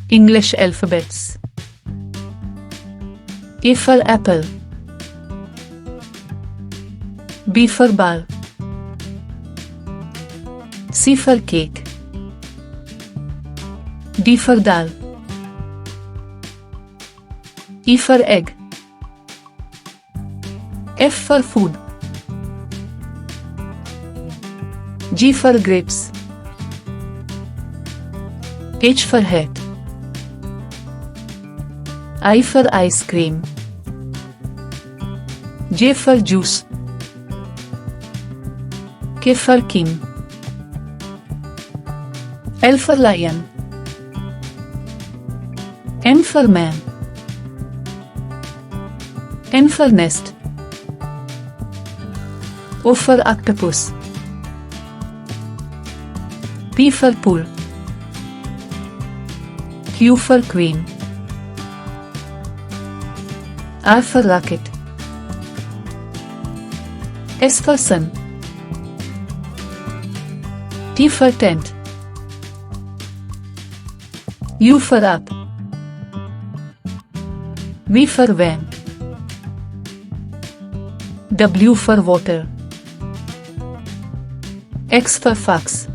English alphabets. A for apple. B for ball. C for cake. D for dal. E for egg. F for food. G for grapes. H for hat. I for ice cream. J for juice. K for king. L for lion. M for man. N for nest. O for octopus. P for pool. Q for queen. R for rocket. S for sun. T for tent. U for up. V for van. W for water. X for fox.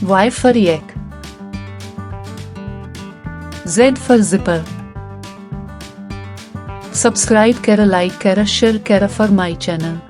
Y for yak. Z for zipper. Subscribe, like, share for my channel.